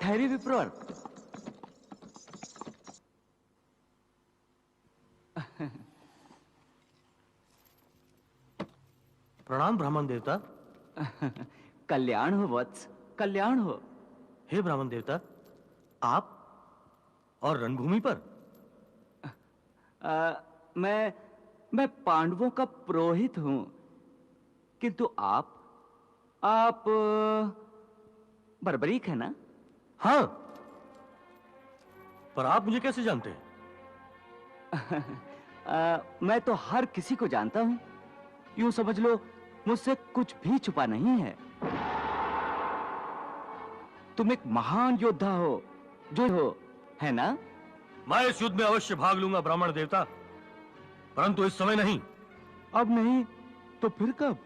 ठहरिए विप्रवर। प्रणाम ब्राह्मण देवता। कल्याण हो वत्स, कल्याण हो। हे ब्राह्मण देवता, आप और रणभूमि पर? मैं पांडवों का पुरोहित हूं, किंतु आप बर्बरीक है ना? हाँ, पर आप मुझे कैसे जानते हैं? मैं तो हर किसी को जानता हूं। यूं समझ लो, मुझसे कुछ भी छुपा नहीं है। तुम एक महान योद्धा हो, जो हो, है ना? मैं इस युद्ध में अवश्य भाग लूंगा ब्राह्मण देवता, परंतु इस समय नहीं। अब नहीं तो फिर कब?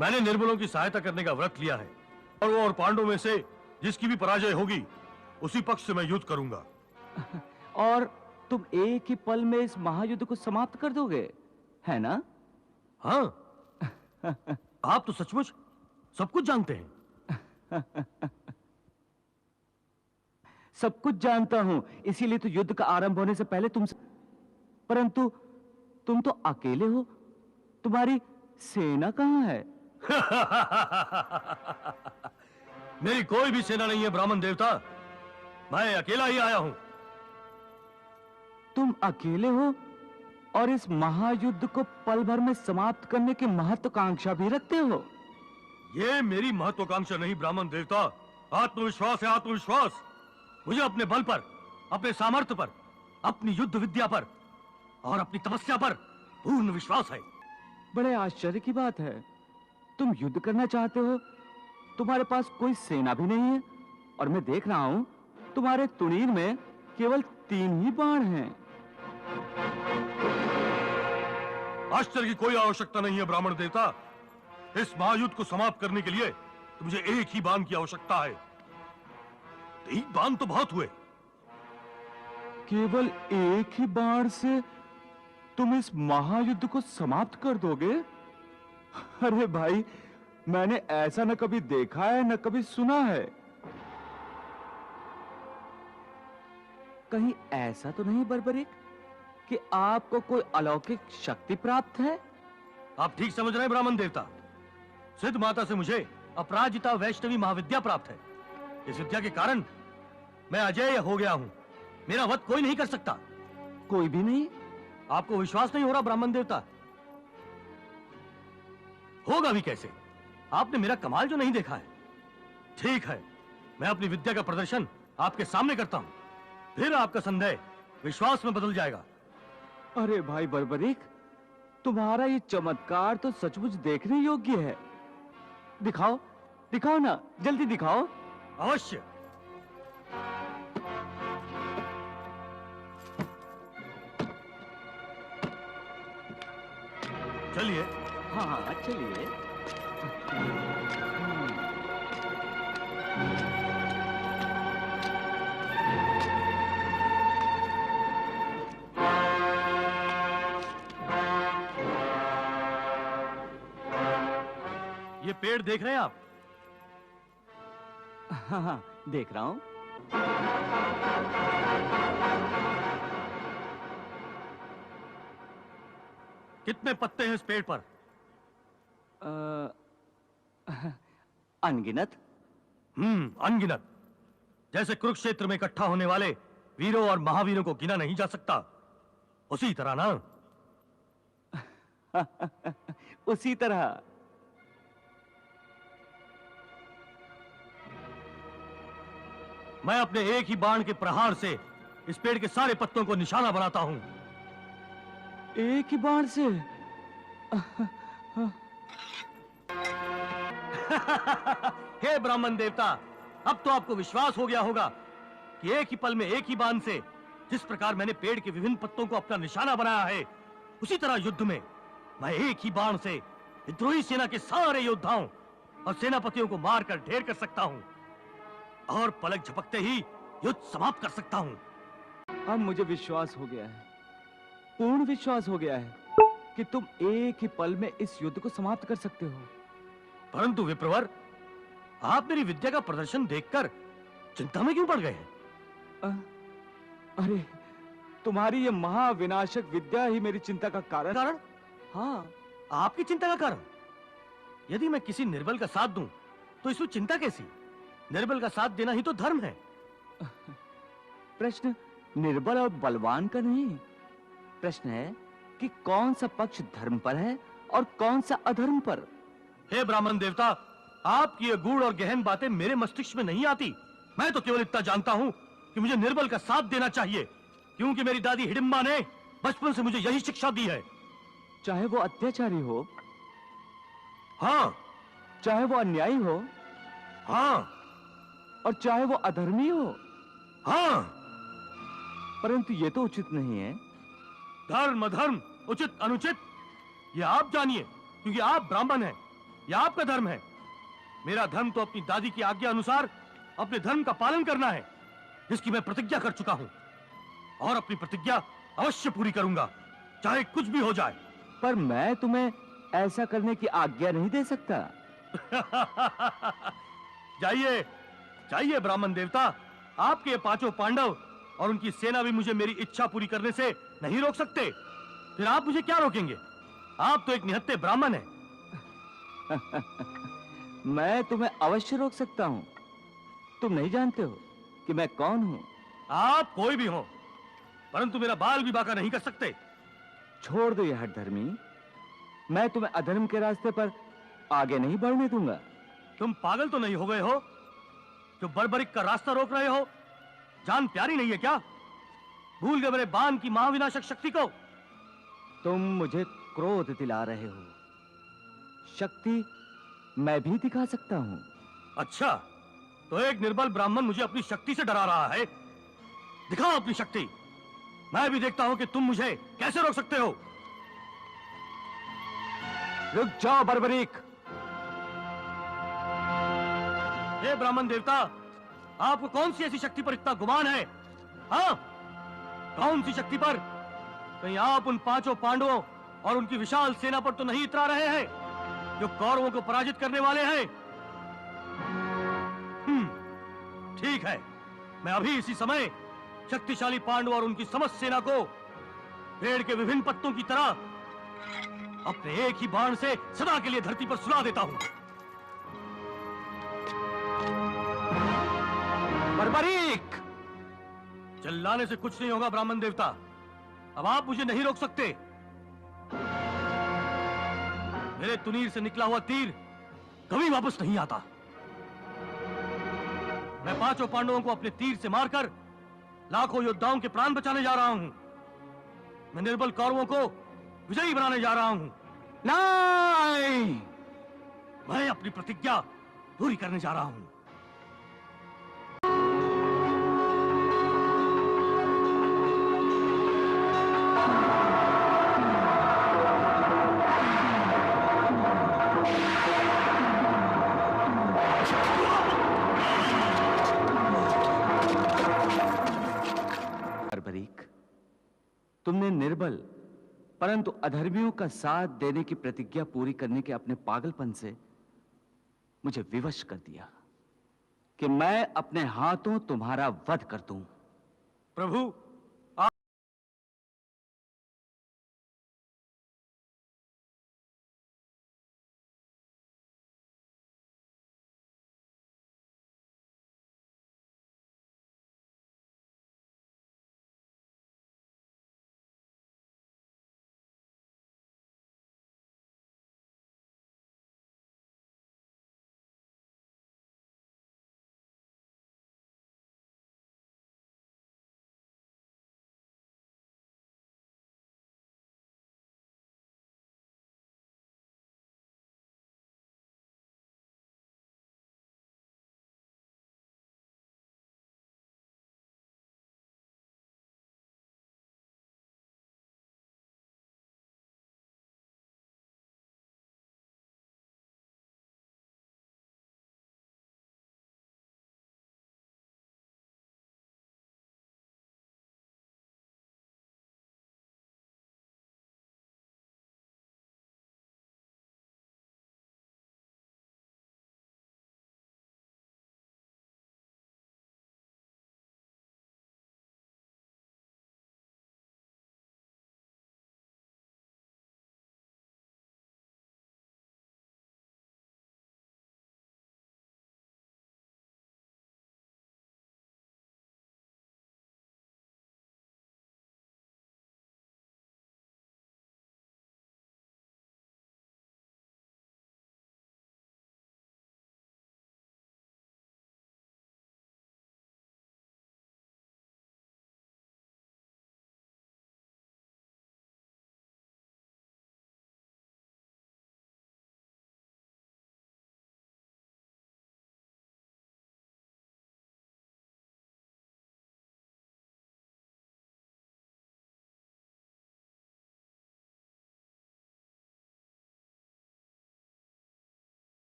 मैंने निर्बलों की सहायता करने का व्रत लिया है, और वो और पांडवों में से जिसकी भी पराजय होगी, उसी पक्ष से मैं युद्ध करूंगा। और तुम एक ही पल में इस महायुद्ध को समाप्त कर दोगे, है ना? हाँ। आप तो सचमुच सब कुछ जानते हैं। सब कुछ जानता हूं, इसीलिए तो युद्ध का आरंभ होने से पहले परंतु तुम तो अकेले हो। तुम्हारी सेना कहां है? मेरी कोई भी सेना नहीं है ब्राह्मण देवता, मैं अकेला ही आया हूं। तुम अकेले हो और इस महायुद्ध को पल भर में समाप्त करने की महत्वाकांक्षा भी रखते हो? ये मेरी महत्वाकांक्षा नहीं ब्राह्मण देवता, आत्मविश्वास है, आत्मविश्वास। मुझे अपने बल पर, अपने सामर्थ्य पर, अपनी युद्ध विद्या पर और अपनी तपस्या पर पूर्ण विश्वास है। बड़े आश्चर्य की बात है, तुम युद्ध करना चाहते हो, तुम्हारे पास कोई सेना भी नहीं है, और मैं देख रहा हूं तुम्हारे तुणीर में केवल 3 ही बाण हैं। आश्चर्य की कोई आवश्यकता नहीं है ब्राह्मण देवता। इस महायुद्ध को समाप्त करने के लिए तो मुझे एक ही बाण की आवश्यकता है। 3 बाण तो बहुत हुए। केवल एक ही बाण से तुम इस महायुद्ध को समाप्त कर दोगे? अरे भाई, मैंने ऐसा न कभी देखा है न कभी सुना है। कहीं ऐसा तो नहीं बर्बरीक कि आपको कोई अलौकिक शक्ति प्राप्त है? आप ठीक समझ रहे हैं ब्राह्मण देवता। सिद्ध माता से मुझे अपराजिता वैष्णवी महाविद्या प्राप्त है। इस विद्या के कारण मैं अजेय हो गया हूं। मेरा वध कोई नहीं कर सकता। कोई भी नहीं? आपको विश्वास नहीं हो रहा ब्राह्मण देवता? होगा भी कैसे? आपने मेरा कमाल जो नहीं देखा है। ठीक है, मैं अपनी विद्या का प्रदर्शन आपके सामने करता हूं, फिर आपका संदेह विश्वास में बदल जाएगा। अरे भाई बर्बरीक, तुम्हारा ये चमत्कार तो सचमुच देखने योग्य है। दिखाओ, दिखाओ ना, जल्दी दिखाओ। अवश्य। चलिए। हाँ हाँ, चलिए। ये पेड़ देख रहे हैं आप? हाँ हाँ, देख रहा हूं। कितने पत्ते हैं इस पेड़ पर? अनगिनत। अनगिनत। जैसे कुरुक्षेत्र में इकट्ठा होने वाले वीरों और महावीरों को गिना नहीं जा सकता, उसी तरह ना। उसी तरह। मैं अपने एक ही बाण के प्रहार से इस पेड़ के सारे पत्तों को निशाना बनाता हूं। एक ही बाण से? हे ब्राह्मण देवता, अब तो आपको विश्वास हो गया होगा कि एक ही पल में एक ही बाण से जिस प्रकार मैंने पेड़ के विभिन्न पत्तों को अपना निशाना बनाया है, उसी तरह युद्ध में मैं एक ही बाण से विद्रोही सेना के सारे योद्धाओं और सेनापतियों को मारकर ढेर कर सकता हूं और पलक झपकते ही युद्ध समाप्त कर सकता हूं। अब मुझे विश्वास हो गया है, पूर्ण विश्वास हो गया है कि तुम एक ही पल में इस युद्ध को समाप्त कर सकते हो। परंतु विप्रवर, आप मेरी विद्या का प्रदर्शन देखकर चिंता में क्यों पड़ गए हैं? अरे, तुम्हारी ये महाविनाशक विद्या ही मेरी चिंता का कारण। कारण? हाँ। आपकी चिंता का कारण? यदि मैं किसी निर्बल का साथ दूं, तो इसमें चिंता कैसी? निर्बल का साथ देना ही तो धर्म है। प्रश्न निर्बल और बलवान का नहीं, प्रश्न है कि कौन सा पक्ष धर्म पर है और कौन सा अधर्म पर। हे ब्राह्मण देवता, आपकी ये गूढ़ और गहन बातें मेरे मस्तिष्क में नहीं आती। मैं तो केवल इतना जानता हूं कि मुझे निर्बल का साथ देना चाहिए, क्योंकि मेरी दादी हिडिंबा ने बचपन से मुझे यही शिक्षा दी है। चाहे वो अत्याचारी हो, हाँ, चाहे वो अन्यायी हो, हाँ, और चाहे वो अधर्मी हो, हाँ। परंतु ये तो उचित नहीं है। धर्म अधर्म, उचित अनुचित, ये आप जानिए, क्योंकि आप ब्राह्मण हैं। यह आपका धर्म है। मेरा धर्म तो अपनी दादी की आज्ञा अनुसार अपने धर्म का पालन करना है, जिसकी मैं प्रतिज्ञा कर चुका हूं, और अपनी प्रतिज्ञा अवश्य पूरी करूंगा, चाहे कुछ भी हो जाए। पर मैं तुम्हें ऐसा करने की आज्ञा नहीं दे सकता। जाइए, जाइए ब्राह्मण देवता, आपके ये पांचों पांडव और उनकी सेना भी मुझे मेरी इच्छा पूरी करने से नहीं रोक सकते। फिर आप मुझे क्या रोकेंगे? आप तो एक निहत्थे ब्राह्मण हैं। मैं तुम्हें अवश्य रोक सकता हूं। तुम नहीं जानते हो कि मैं कौन हूं। आप कोई भी हो, परंतु मेरा बाल भी बांका नहीं कर सकते। छोड़ दो यह हठधर्मी। मैं तुम्हें अधर्म के रास्ते पर आगे नहीं बढ़ने दूंगा। तुम पागल तो नहीं हो गए हो जो बर्बरिक का रास्ता रोक रहे हो? जान प्यारी नहीं है क्या? भूल गए मेरे बाण की महाविनाशक शक्ति को? तुम मुझे क्रोध दिला रहे हो। शक्ति मैं भी दिखा सकता हूं। अच्छा, तो एक निर्बल ब्राह्मण मुझे अपनी शक्ति से डरा रहा है। दिखाओ अपनी शक्ति, मैं भी देखता हूं कि तुम मुझे कैसे रोक सकते हो। रुक जाओ बर्बरीक। हे ब्राह्मण देवता, आपको कौन सी ऐसी शक्ति पर इतना गुमान है? हाँ, कौन सी शक्ति पर? कहीं आप उन पांचों पांडवों और उनकी विशाल सेना पर तो नहीं इतरा रहे हैं, जो कौरवों को पराजित करने वाले हैं? ठीक है, मैं अभी इसी समय शक्तिशाली पांडव और उनकी समस्त सेना को पेड़ के विभिन्न पत्तों की तरह अपने एक ही बाण से सदा के लिए धरती पर सुला देता हूं। बर्बरीक! चिल्लाने से कुछ नहीं होगा ब्राह्मण देवता। अब आप मुझे नहीं रोक सकते। मेरे तुनीर से निकला हुआ तीर कभी वापस नहीं आता। मैं पांचों पांडवों को अपने तीर से मारकर लाखों योद्धाओं के प्राण बचाने जा रहा हूं। मैं निर्बल कौरवों को विजयी बनाने जा रहा हूं। नहीं! मैं अपनी प्रतिज्ञा पूरी करने जा रहा हूं। बर्बरीक, तुमने निर्बल परंतु अधर्मियों का साथ देने की प्रतिज्ञा पूरी करने के अपने पागलपन से मुझे विवश कर दिया कि मैं अपने हाथों तुम्हारा वध कर दूं। प्रभु,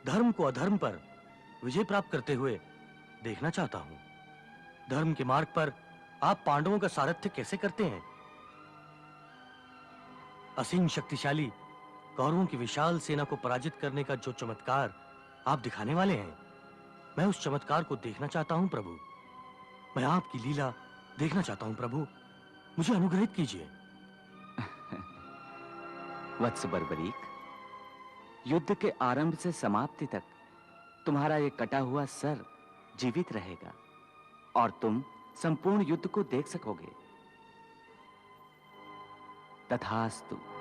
धर्म को अधर्म पर विजय प्राप्त करते हुए देखना चाहता हूं। धर्म के मार्ग पर आप पांडवों का सारथ्य कैसे करते हैं? असीम शक्तिशाली कौरवों की विशाल सेना को पराजित करने का जो चमत्कार आप दिखाने वाले हैं, मैं उस चमत्कार को देखना चाहता हूं प्रभु। मैं आपकी लीला देखना चाहता हूं प्रभु। मुझे अनुग्रहित कीजिए। वत्स बर्बरीक, युद्ध के आरंभ से समाप्ति तक तुम्हारा ये कटा हुआ सर जीवित रहेगा और तुम संपूर्ण युद्ध को देख सकोगे। तथास्तु।